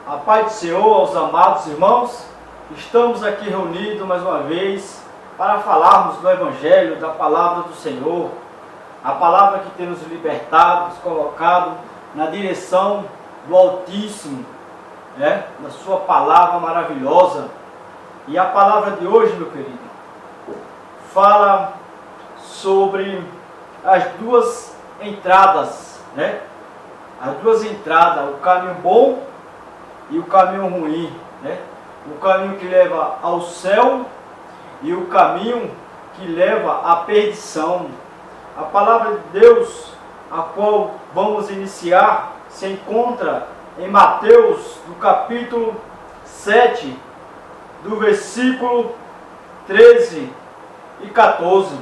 A paz do Senhor aos amados irmãos, estamos aqui reunidos mais uma vez para falarmos do Evangelho, da palavra do Senhor, a palavra que tem nos libertado, nos colocado na direção do Altíssimo, da sua palavra maravilhosa. E a palavra de hoje, meu querido, fala sobre as duas entradas, As duas entradas, o caminho bom e o caminho ruim, O caminho que leva ao céu e o caminho que leva à perdição. A palavra de Deus, a qual vamos iniciar, se encontra em Mateus, no capítulo 7, do versículo 13 e 14.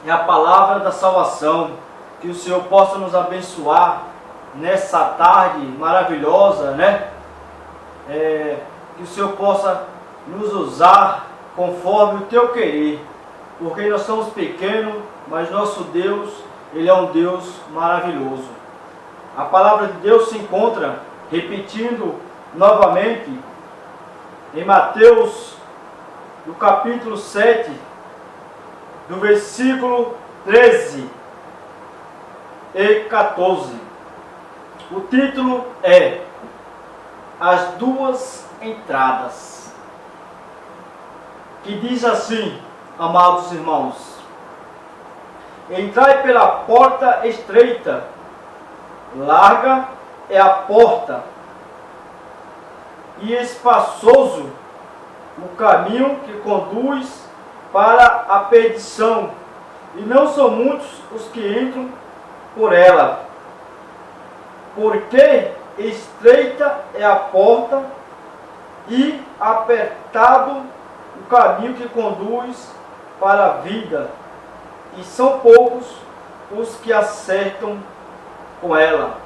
É a palavra da salvação. Que o Senhor possa nos abençoar nessa tarde maravilhosa, que o Senhor possa nos usar conforme o teu querer, porque nós somos pequenos, mas nosso Deus, Ele é um Deus maravilhoso. A palavra de Deus se encontra, repetindo novamente, em Mateus, no capítulo 7, do versículo 13 e 14. O título é As Duas Entradas, que diz assim, amados irmãos: entrai pela porta estreita, larga é a porta, e espaçoso o caminho que conduz para a perdição, e não são muitos os que entram por ela. Porque estreita é a porta e apertado o caminho que conduz para a vida, e são poucos os que acertam com ela.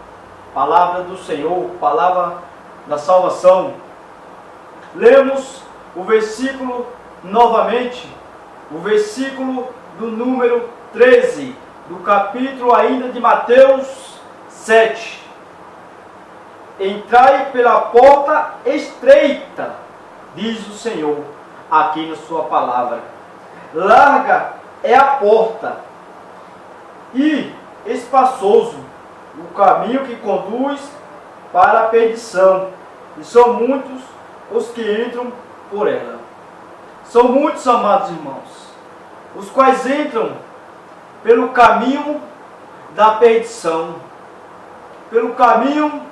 Palavra do Senhor, palavra da salvação. Lemos o versículo novamente, o versículo do número 13, do capítulo ainda de Mateus 7. Entrai pela porta estreita, diz o Senhor aqui na sua palavra. Larga é a porta e espaçoso o caminho que conduz para a perdição, e são muitos os que entram por ela. São muitos, amados irmãos, os quais entram pelo caminho da perdição, pelo caminho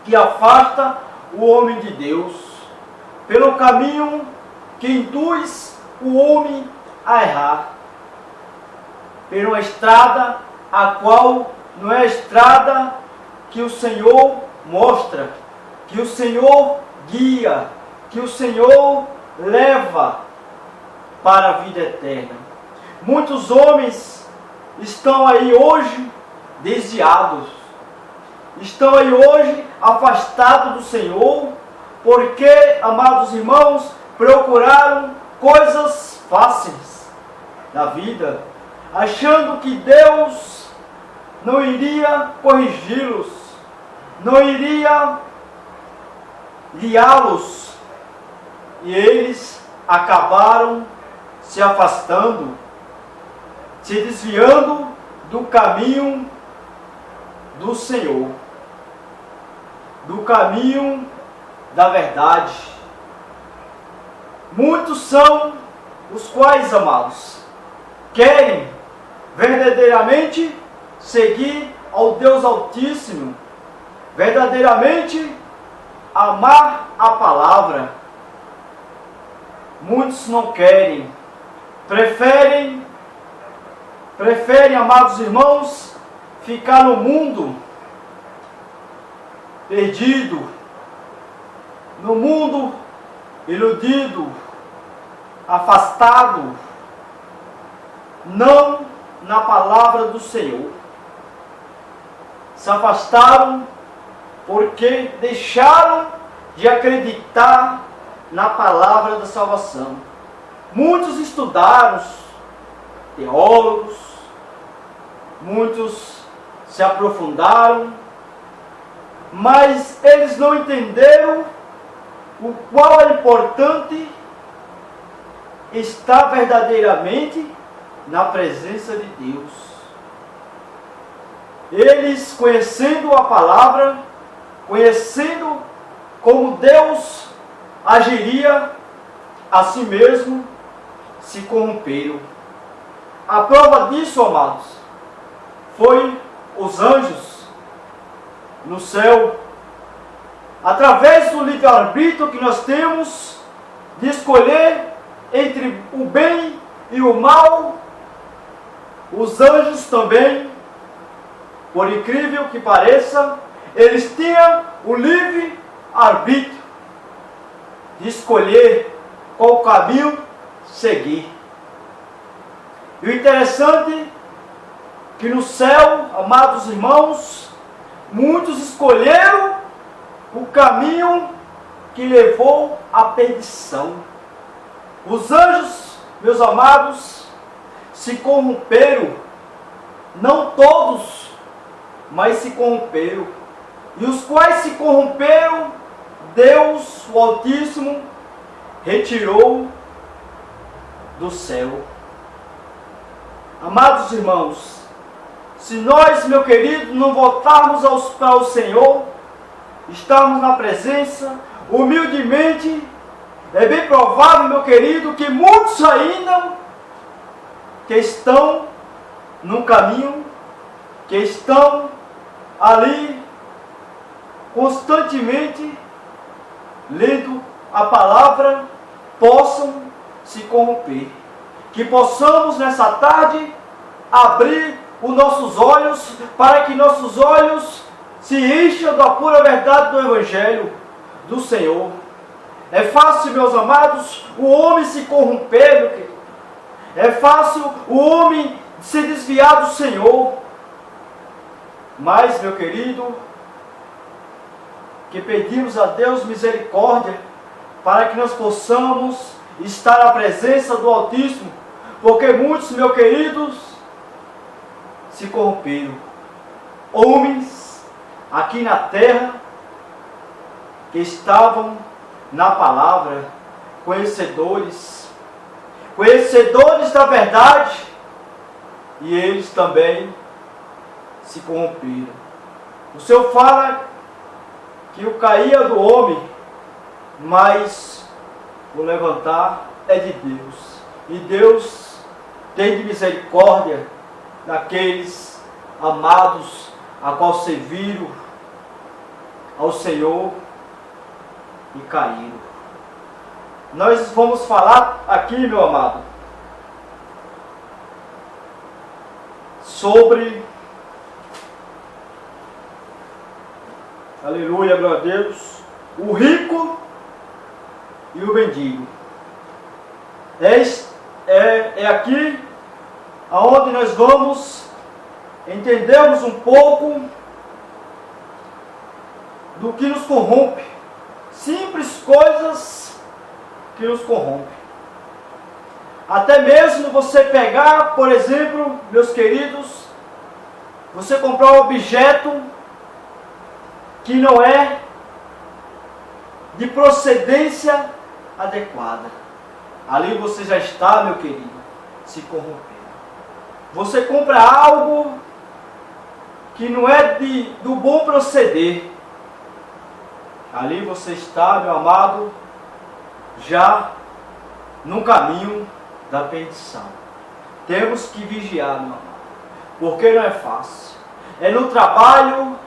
que afasta o homem de Deus, pelo caminho que induz o homem a errar, por uma estrada a qual não é a estrada que o Senhor mostra, que o Senhor guia, que o Senhor leva para a vida eterna. Muitos homens estão aí hoje desviados, estão aí hoje afastados do Senhor, porque, amados irmãos, procuraram coisas fáceis da vida, achando que Deus não iria corrigi-los, não iria guiá-los, e eles acabaram se afastando, se desviando do caminho do Senhor, do caminho da verdade. Muitos são os quais, amados, querem verdadeiramente seguir ao Deus Altíssimo, verdadeiramente amar a palavra. Muitos não querem, preferem, amados irmãos, ficar no mundo perdido, no mundo iludido, afastado, não na palavra do Senhor. Se afastaram porque deixaram de acreditar na palavra da salvação. Muitos estudaram, teólogos, muitos se aprofundaram, mas eles não entenderam o qual é importante estar verdadeiramente na presença de Deus. Eles, conhecendo a palavra, conhecendo como Deus agiria, a si mesmo se corromperam. A prova disso, amados, foi os anjos no céu, através do livre-arbítrio que nós temos de escolher entre o bem e o mal. Os anjos também, por incrível que pareça, eles tinham o livre-arbítrio de escolher qual caminho seguir. E o interessante é que no céu, amados irmãos, muitos escolheram o caminho que levou à perdição. Os anjos, meus amados, se corromperam, não todos, mas se corromperam. E os quais se corromperam, Deus, o Altíssimo, retirou do céu. Amados irmãos, se nós, meu querido, não voltarmos para o Senhor, estarmos na presença, humildemente, é bem provável, meu querido, que muitos ainda que estão no caminho, que estão ali constantemente lendo a palavra, possam se corromper. Que possamos nessa tarde abrir os nossos olhos para que nossos olhos se encham da pura verdade do Evangelho do Senhor. É fácil, meus amados, o homem se corromper, meu querido. É fácil o homem se desviar do Senhor. Mas, meu querido, que pedimos a Deus misericórdia para que nós possamos estar na presença do Altíssimo, porque muitos, meus queridos, se corromperam. Homens aqui na terra que estavam na palavra, conhecedores da verdade, e eles também se corromperam. O Senhor fala que o cair do homem, mas o levantar é de Deus. E Deus tem de misericórdia daqueles amados a qual serviram ao Senhor e caíram. Nós vamos falar aqui, meu amado, sobre, aleluia, glória a Deus, o rico e o mendigo. É aqui aonde nós vamos entendermos um pouco do que nos corrompe. Simples coisas que nos corrompem. Até mesmo você pegar, por exemplo, meus queridos, você comprar um objeto que não é de procedência adequada. Ali você já está, meu querido, se corrompendo. Você compra algo que não é do bom proceder. Ali você está, meu amado, já no caminho da perdição. Temos que vigiar, meu amado, porque não é fácil. É no trabalho,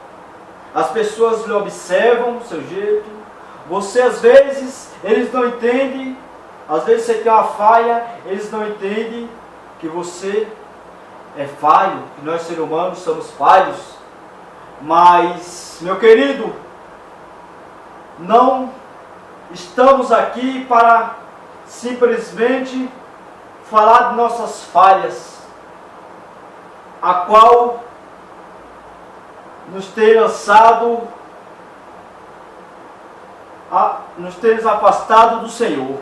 as pessoas lhe observam o seu jeito. Você, às vezes, eles não entendem. Às vezes você tem uma falha, eles não entendem que você é falho, que nós seres humanos somos falhos. Mas, meu querido, não estamos aqui para simplesmente falar de nossas falhas, a qual nos tem lançado, nos tem afastado do Senhor.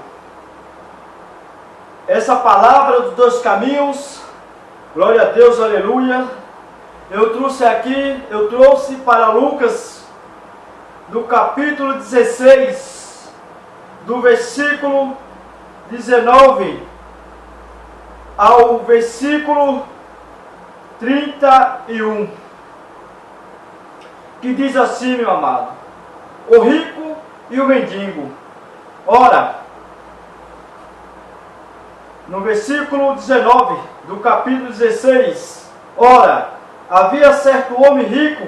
Essa palavra dos dois caminhos, glória a Deus, aleluia, eu trouxe para Lucas, do capítulo 16, do versículo 19 ao versículo 31, que diz assim, meu amado: o rico e o mendigo. Ora, no versículo 19 do capítulo 16, ora, havia certo homem rico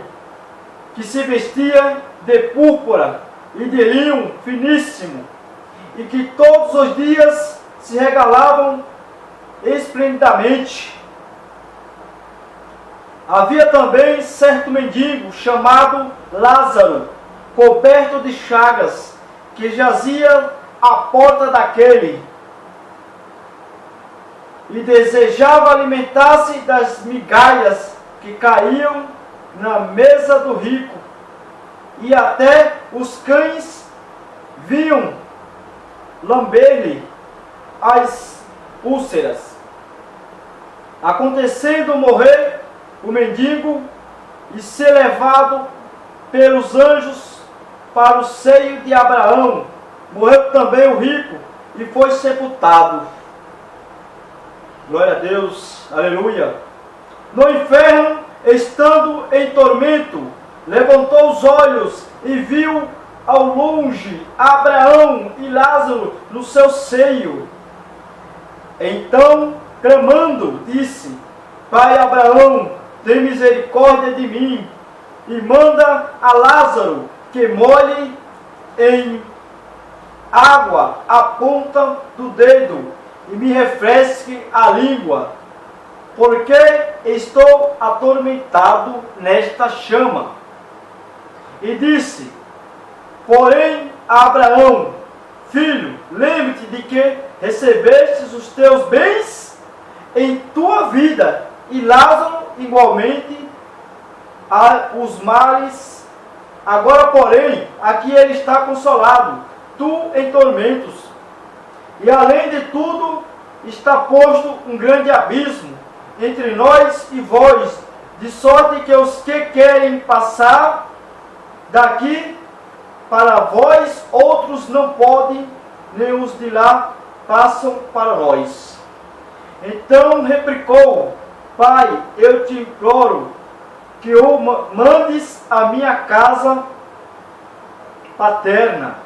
que se vestia de púrpura e de linho finíssimo, e que todos os dias se regalavam esplendidamente. Havia também certo mendigo chamado Lázaro, coberto de chagas, que jazia à porta daquele, e desejava alimentar-se das migalhas que caíam na mesa do rico, e até os cães vinham lamber-lhe as úlceras. Acontecendo morrer o mendigo e ser levado pelos anjos para o seio de Abraão, morreu também o rico e foi sepultado. Glória a Deus, aleluia. No inferno, estando em tormento, levantou os olhos e viu ao longe Abraão e Lázaro no seu seio. Então, clamando, disse: Pai Abraão, tem misericórdia de mim, e manda a Lázaro que molhe em água a ponta do dedo e me refresque a língua, porque estou atormentado nesta chama. E disse, porém, a Abraão: Filho, lembre-te de que recebestes os teus bens em tua vida, e Lázaro igualmente os males. Agora, porém, aqui ele está consolado, tu em tormentos. E além de tudo, está posto um grande abismo entre nós e vós, de sorte que os que querem passar daqui para vós, outros não podem, nem os de lá passam para nós. Então replicou: Pai, eu te imploro que o mandes à minha casa paterna,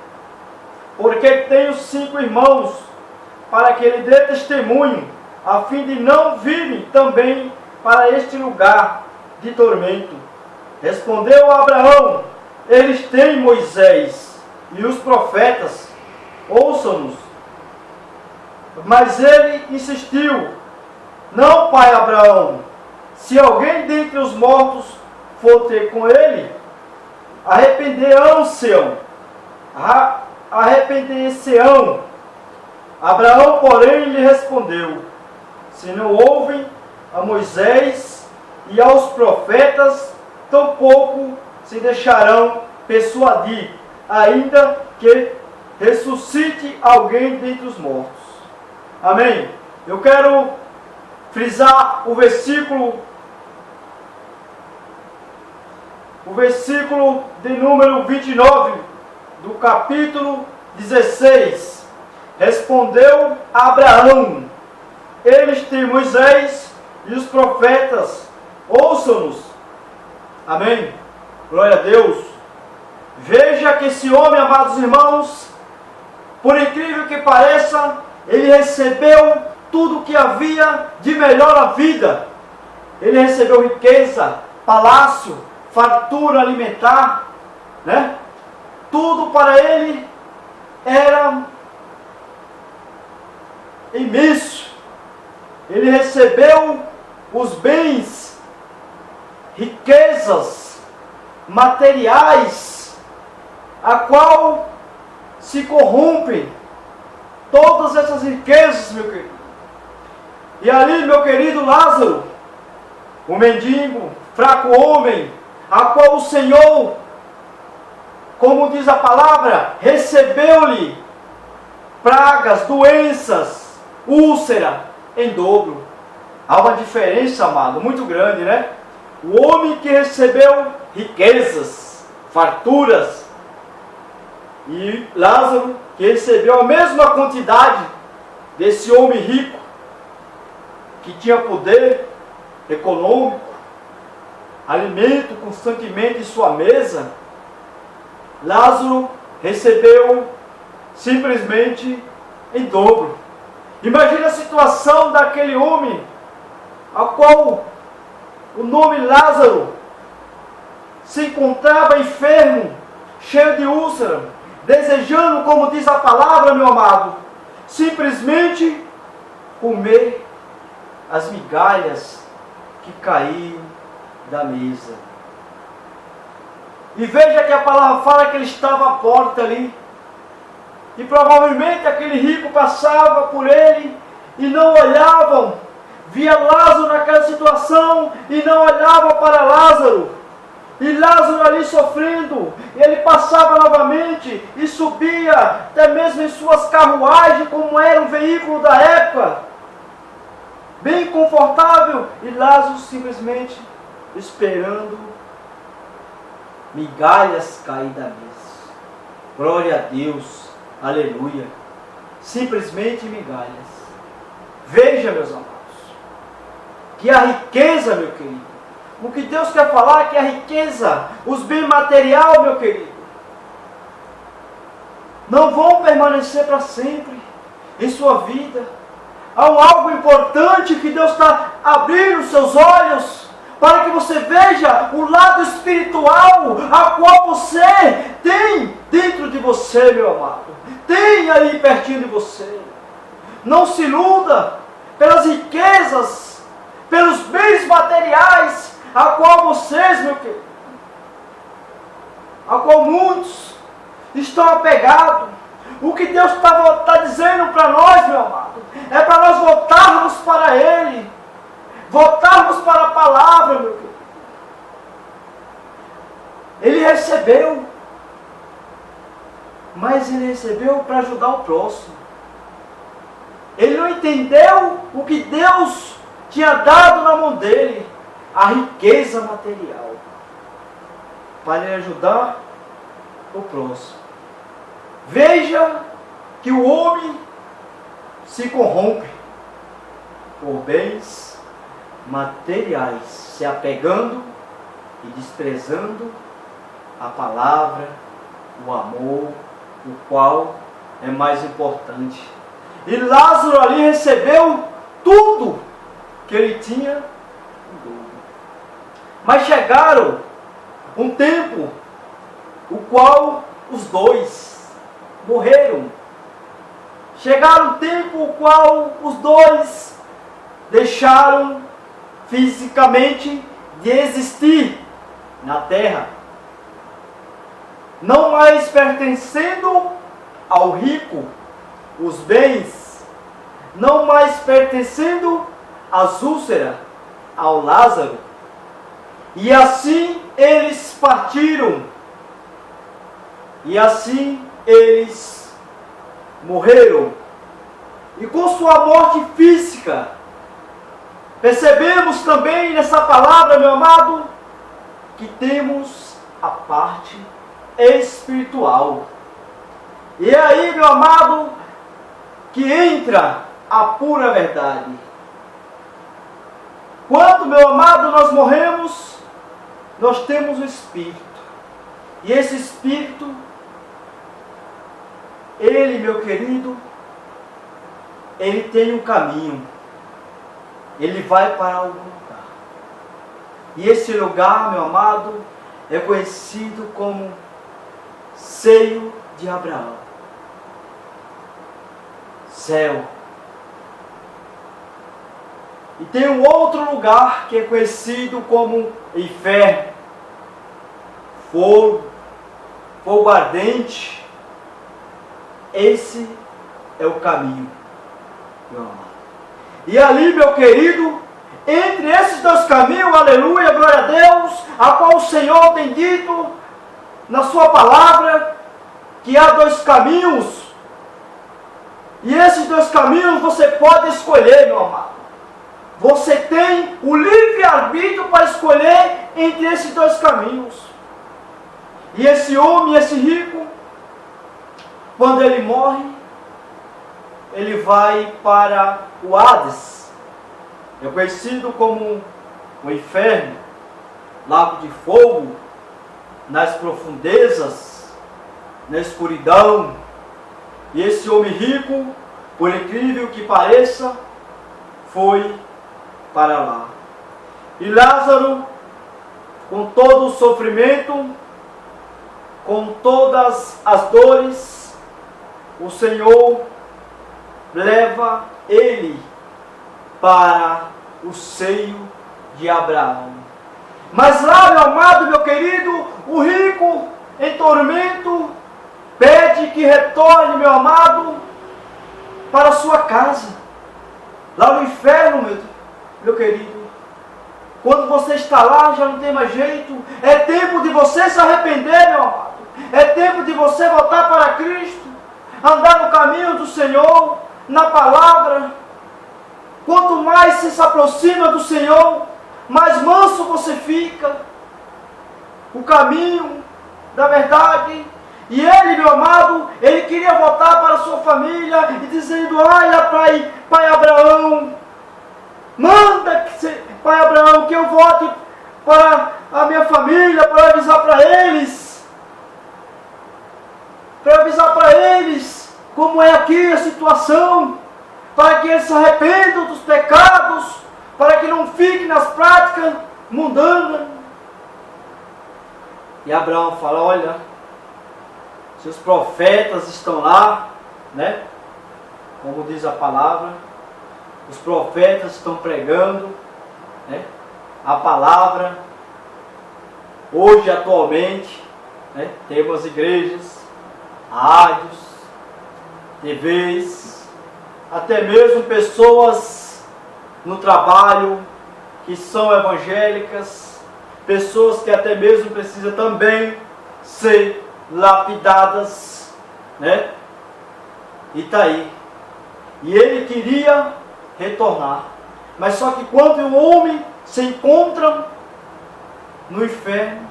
porque tenho 5 irmãos, para que ele dê testemunho, a fim de não virem também para este lugar de tormento. Respondeu Abraão: eles têm Moisés e os profetas, ouçam-nos. Mas ele insistiu: não, pai Abraão, se alguém dentre os mortos for ter com ele, arrepender-se-ão. Abraão, porém, lhe respondeu: se não ouvem a Moisés e aos profetas, tampouco se deixarão persuadir, ainda que ressuscite alguém dentre os mortos. Amém? Eu quero frisar o versículo de número 29 do capítulo 16. Respondeu Abraão: eles têm Moisés e os profetas, ouçam-nos. Amém? Glória a Deus. Veja que esse homem, amados irmãos, por incrível que pareça, ele recebeu tudo o que havia de melhor na vida. Ele recebeu riqueza, palácio, fartura alimentar, né? Tudo para ele era imenso. Ele recebeu os bens, riquezas materiais, a qual se corrompem todas essas riquezas, meu querido. E ali, meu querido Lázaro, o mendigo, fraco homem, a qual o Senhor, como diz a palavra, recebeu-lhe pragas, doenças, úlcera em dobro. Há uma diferença, amado, muito grande, né? O homem que recebeu riquezas, farturas, E Lázaro, que recebeu a mesma quantidade desse homem rico, que tinha poder econômico, alimento constantemente em sua mesa, Lázaro recebeu simplesmente em dobro. Imagina a situação daquele homem, a qual o nome Lázaro se encontrava enfermo, cheio de úlcera, desejando, como diz a palavra, meu amado, simplesmente comer as migalhas que caíam da mesa. E veja que a palavra fala que ele estava à porta ali. E provavelmente aquele rico passava por ele e não olhavam. Via Lázaro naquela situação e não olhava para Lázaro. E Lázaro ali sofrendo. E ele passava novamente e subia até mesmo em suas carruagens, como era o veículo da época. Bem confortável. E Lázaro simplesmente esperando migalhas cair da mesa. Glória a Deus. Aleluia. Simplesmente migalhas. Veja, meus amados, que a riqueza, meu querido, o que Deus quer falar é que a riqueza, os bens materiais, meu querido, não vão permanecer para sempre em sua vida. Há algo importante que Deus está abrindo os seus olhos para que você veja o lado espiritual a qual você tem dentro de você, meu amado. Tem aí pertinho de você. Não se iluda pelas riquezas, pelos bens materiais a qual vocês, meu querido, a qual muitos estão apegados. O que Deus está dizendo para nós, meu amado, é para nós voltarmos para Ele, voltarmos para a palavra, meu querido. Ele recebeu, mas ele recebeu para ajudar o próximo. Ele não entendeu o que Deus tinha dado na mão dele, a riqueza material, para ele ajudar o próximo. Veja que o homem se corrompe por bens materiais, se apegando e desprezando a palavra, o amor, o qual é mais importante. E Lázaro ali recebeu tudo que ele tinha em dobro. Mas chegaram um tempo o qual os dois morreram. Chegaram um tempo o qual os dois deixaram fisicamente de existir na terra, não mais pertencendo ao rico, os bens, não mais pertencendo às úlceras, ao Lázaro. E assim eles partiram, e assim eles morreram. E com sua morte física, percebemos também nessa palavra, meu amado, que temos a parte espiritual. E é aí, meu amado, que entra a pura verdade. Quando, meu amado, nós morremos, nós temos o Espírito. E esse Espírito, ele, meu querido, ele tem um caminho. Ele vai para algum lugar. E esse lugar, meu amado, é conhecido como seio de Abraão. Céu. E tem um outro lugar que é conhecido como inferno. Fogo. Fogo ardente. Esse é o caminho, meu amado. E ali, meu querido, entre esses dois caminhos, aleluia, glória a Deus, a qual o Senhor tem dito na sua palavra, que há dois caminhos. E esses dois caminhos você pode escolher, meu amado. Você tem o livre-arbítrio para escolher entre esses dois caminhos. E esse homem, esse rico, quando ele morre, ele vai para o Hades, é conhecido como o inferno, lago de fogo, nas profundezas, na escuridão. E esse homem rico, por incrível que pareça, foi para lá. E Lázaro, com todo o sofrimento, com todas as dores, o Senhor leva ele para o seio de Abraão. Mas lá, meu amado, meu querido, o rico em tormento pede que retorne, meu amado, para a sua casa, lá no inferno, meu querido. Quando você está lá, já não tem mais jeito. É tempo de você se arrepender, meu amado. É tempo de você voltar para Cristo, andar no caminho do Senhor, na palavra. Quanto mais você se aproxima do Senhor, mais manso você fica. O caminho da verdade. E ele, meu amado, ele queria voltar para a sua família e dizendo: olha, pai Abraão, manda pai Abraão, que eu volte para a minha família, para avisar para eles. Para avisar para eles como é aqui a situação, para que eles se arrependam dos pecados, para que não fiquem nas práticas mundanas. E Abraão fala: olha, seus profetas estão lá, né? Como diz a palavra, os profetas estão pregando, né, a palavra. Hoje, atualmente, né, temos igrejas, rádios, TVs, até mesmo pessoas no trabalho que são evangélicas, pessoas que até mesmo precisam também ser lapidadas, né? E está aí. E ele queria retornar, mas só que quando o homem se encontra no inferno,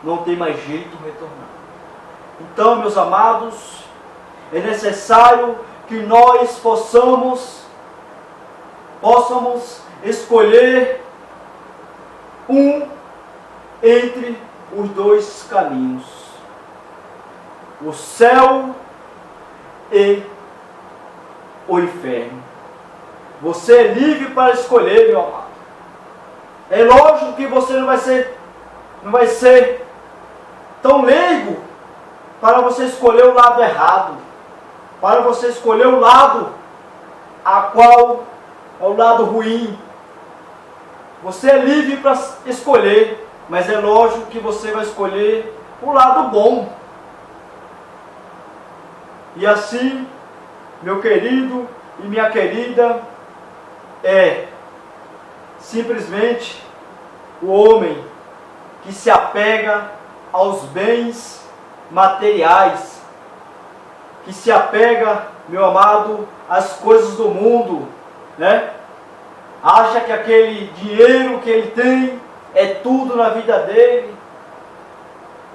não tem mais jeito de retornar. Então, meus amados, é necessário que nós possamos escolher um entre os dois caminhos: o céu e o inferno. Você é livre para escolher, meu amado. É lógico que você não vai ser tão leigo para você escolher o lado errado, para você escolher o lado a qual é o lado ruim. Você é livre para escolher, mas é lógico que você vai escolher o lado bom. E assim, meu querido e minha querida, é simplesmente o homem que se apega aos bens materiais, que se apega, meu amado, às coisas do mundo, né? Acha que aquele dinheiro que ele tem é tudo na vida dele.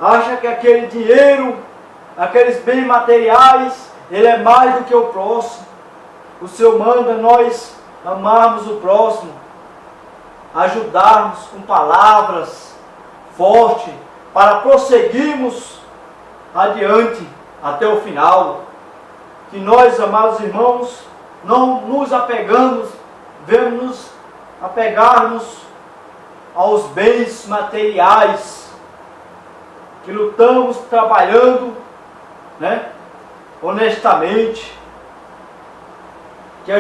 Acha que aquele dinheiro, aqueles bens materiais, ele é mais do que o próximo. O Senhor manda nós amarmos o próximo, ajudarmos com palavras fortes para prosseguirmos adiante até o final. Que nós, amados irmãos, não nos apegamos, devemos nos apegarmos aos bens materiais, que lutamos trabalhando, né, honestamente, que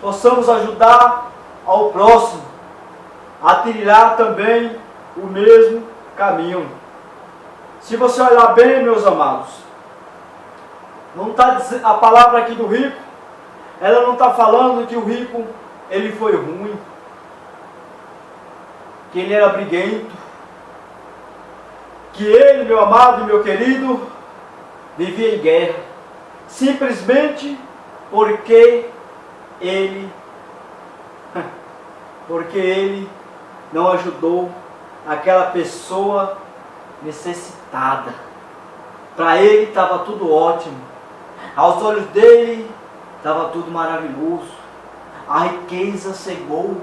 possamos ajudar ao próximo a trilhar também o mesmo caminho. Se você olhar bem, meus amados, não está dizendo, a palavra aqui do rico, ela não está falando que o rico ele foi ruim, que ele era briguento, que ele, meu amado e meu querido, vivia em guerra, simplesmente porque ele não ajudou aquela pessoa necessitada. Para ele estava tudo ótimo. Aos olhos dele estava tudo maravilhoso. A riqueza cegou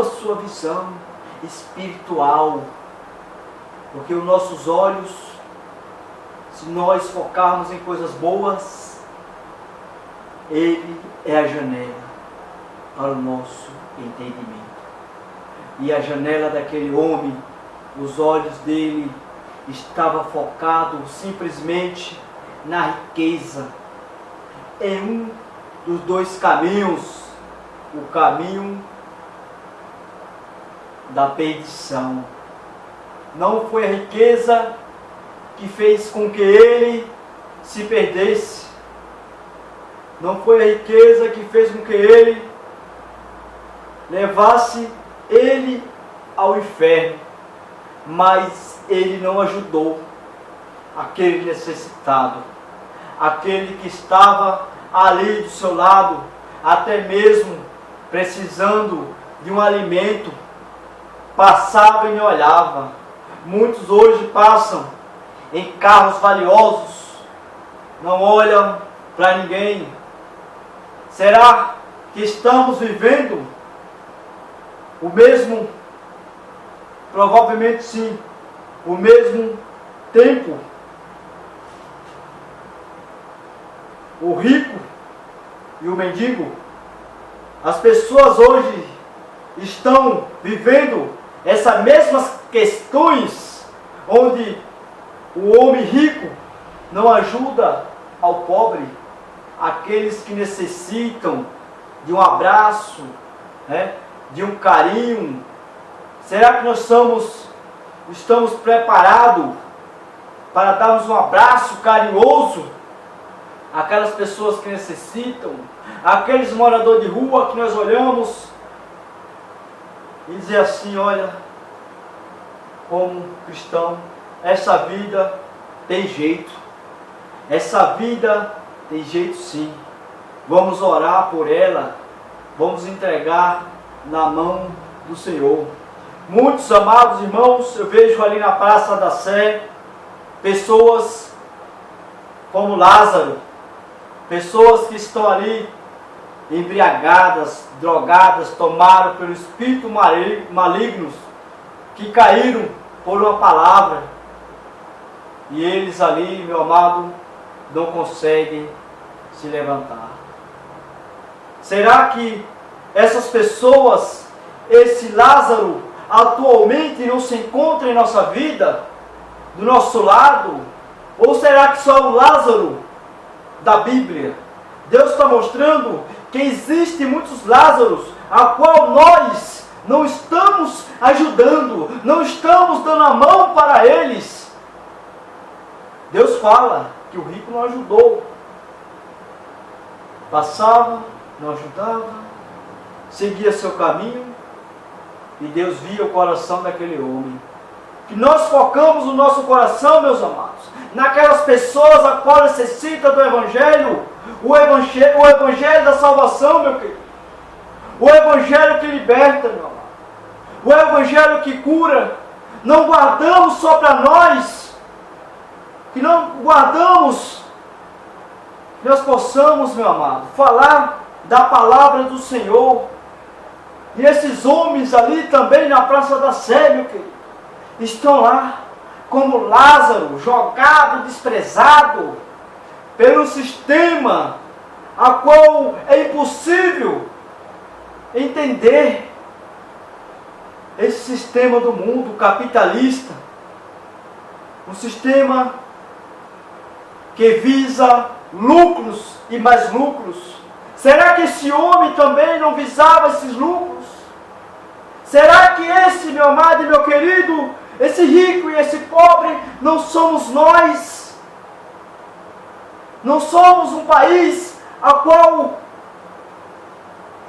a sua visão espiritual. Porque os nossos olhos, se nós focarmos em coisas boas, ele é a janela para o nosso entendimento. E a janela daquele homem, os olhos dele estavam focados simplesmente na riqueza. É um dos dois caminhos, o caminho da perdição. Não foi a riqueza que fez com que ele se perdesse. Não foi a riqueza que fez com que ele levasse ele ao inferno. Mas ele não ajudou aquele necessitado, aquele que estava ali do seu lado, até mesmo precisando de um alimento, passava e me olhava. Muitos hoje passam em carros valiosos, não olham para ninguém. Será que estamos vivendo o mesmo? Provavelmente sim, o mesmo tempo. O rico e o mendigo. As pessoas hoje estão vivendo essas mesmas questões, onde o homem rico não ajuda ao pobre, aqueles que necessitam de um abraço, né, de um carinho. Será que nós estamos preparados para darmos um abraço carinhoso àquelas pessoas que necessitam, àqueles moradores de rua que nós olhamos e dizer assim: olha, como cristão, essa vida tem jeito, essa vida tem jeito sim, vamos orar por ela, vamos entregar na mão do Senhor. Muitos amados irmãos, eu vejo ali na Praça da Sé pessoas como Lázaro, pessoas que estão ali embriagadas, drogadas, tomadas pelo espírito malignos, que caíram por uma palavra, e eles ali, meu amado, não conseguem se levantar. Será que essas pessoas, esse Lázaro, atualmente não se encontra em nossa vida, do nosso lado? Ou será que só o Lázaro da Bíblia? Deus está mostrando que existem muitos Lázaros, a qual nós não estamos ajudando, não estamos dando a mão para eles. Deus fala que o rico não ajudou, passava, não ajudava, seguia seu caminho, e Deus via o coração daquele homem. Que nós focamos o nosso coração, meus amados, naquelas pessoas a qual necessitam do Evangelho, o Evangelho da salvação, meu querido, o Evangelho que liberta, meu amado, o Evangelho que cura. Não guardamos só para nós, que não guardamos, que nós possamos, meu amado, falar da palavra do Senhor. E esses homens ali também na Praça da Sé, meu querido, estão lá como Lázaro, jogado, desprezado pelo sistema, a qual é impossível entender. Esse sistema do mundo capitalista, um sistema que visa lucros e mais lucros. Será que esse homem também não visava esses lucros? Será que esse, meu amado e meu querido, esse rico e esse pobre, não somos nós? Não somos um país a qual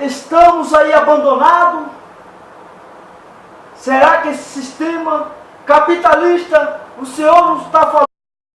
estamos aí abandonados? Será que esse sistema capitalista, o Senhor nos está falando?